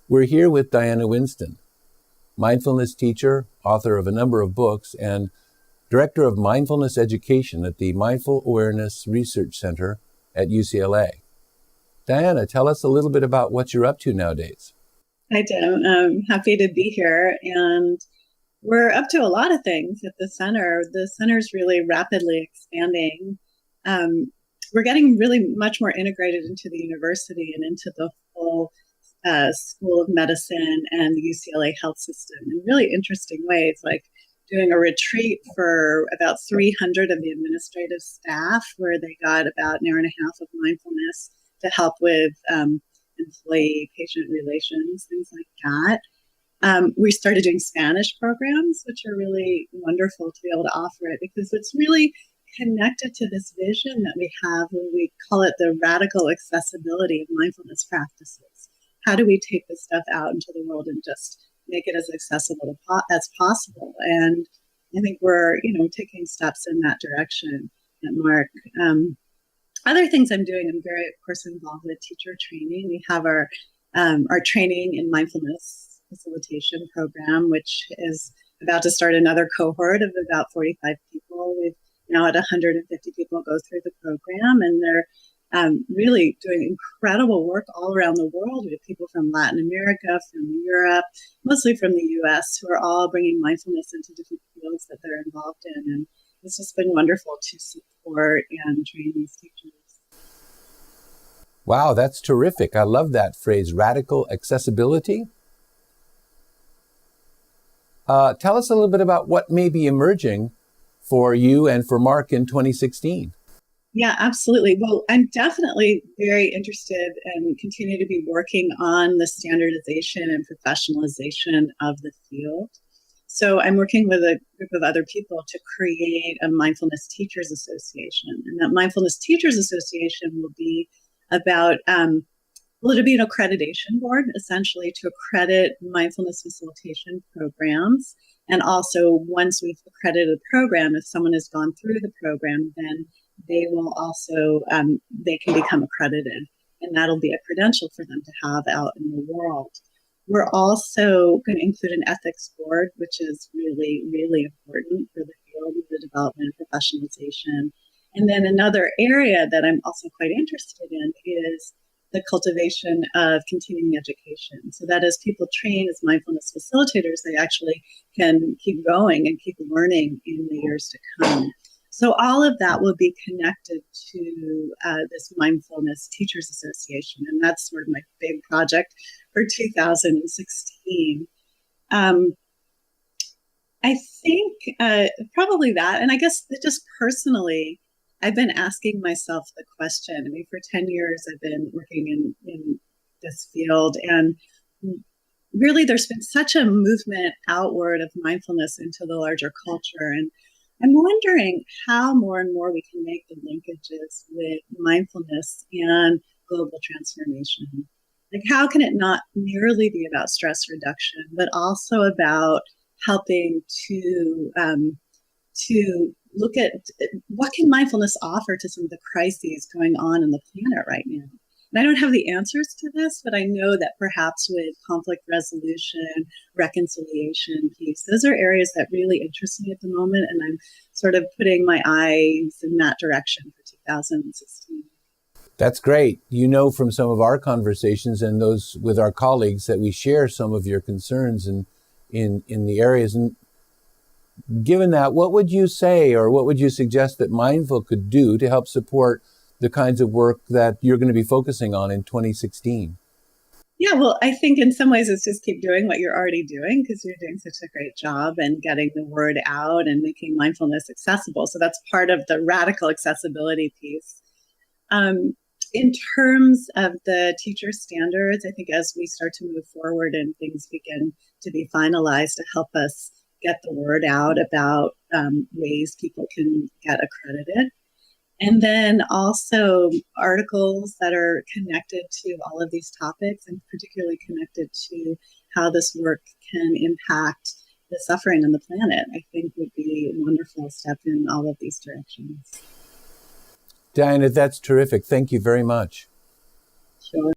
We're here with Diana Winston, mindfulness teacher, author of a number of books, and director of mindfulness education at the Mindful Awareness Research Center at UCLA. Diana, tell us a little bit about what you're up to nowadays. Hi, Tim. I'm happy to be here. And we're up to a lot of things at the center. The center is really rapidly expanding. We're getting really much more integrated into the university and into the whole School of Medicine and the UCLA health system in really interesting ways, like doing a retreat for about 300 of the administrative staff where they got about an hour and a half of mindfulness to help with employee-patient relations, things like that. We started doing Spanish programs, which are really wonderful to be able to offer it because it's really connected to this vision that we have when we call it the radical accessibility of mindfulness practices. How do we take this stuff out into the world and just make it as accessible as possible? And I think we're, taking steps in that direction at Mark. Other things I'm doing, I'm very, of course, involved with teacher training. We have our training in mindfulness facilitation program, which is about to start another cohort of about 45 people. We've now had 150 people go through the program, and they're really doing incredible work all around the world. We have people from Latin America, from Europe, mostly from the US, who are all bringing mindfulness into different fields that they're involved in. And it's just been wonderful to support and train these teachers. Wow, that's terrific. I love that phrase, radical accessibility. Tell us a little bit about what may be emerging for you and for Mark in 2016. Yeah, absolutely. Well, I'm definitely very interested and continue to be working on the standardization and professionalization of the field. So I'm working with a group of other people to create a Mindfulness Teachers Association. And that Mindfulness Teachers Association will be about, it'll be an accreditation board, essentially, to accredit mindfulness facilitation programs. And also, once we've accredited a program, if someone has gone through the program, then they will also, they can become accredited. And that'll be a credential for them to have out in the world. We're also going to include an ethics board, which is really, really important for the field of the development and professionalization. And then another area that I'm also quite interested in is the cultivation of continuing education. So that as people train as mindfulness facilitators, they actually can keep going and keep learning in the years to come. So all of that will be connected to this Mindfulness Teachers Association, and that's sort of my big project for 2016. I think probably that, and I guess that just personally, I've been asking myself the question. I mean, for 10 years, I've been working in this field, and really there's been such a movement outward of mindfulness into the larger culture. And I'm wondering how more and more we can make the linkages with mindfulness and global transformation. Like, how can it not merely be about stress reduction, but also about helping to look at what can mindfulness offer to some of the crises going on in the planet right now. And I don't have the answers to this, but I know that perhaps with conflict resolution, reconciliation, peace, those are areas that really interest me at the moment. And I'm sort of putting my eyes in that direction for 2016. That's great. You know from some of our conversations and those with our colleagues that we share some of your concerns in the areas. And given that, what would you say or what would you suggest that Mindful could do to help support the kinds of work that you're going to be focusing on in 2016? Yeah, well, I think in some ways it's just keep doing what you're already doing because you're doing such a great job and getting the word out and making mindfulness accessible. So that's part of the radical accessibility piece. In terms of the teacher standards, I think as we start to move forward and things begin to be finalized to help us get the word out about ways people can get accredited. And then also articles that are connected to all of these topics and particularly connected to how this work can impact the suffering on the planet, I think would be a wonderful step in all of these directions. Diana, that's terrific. Thank you very much. Sure.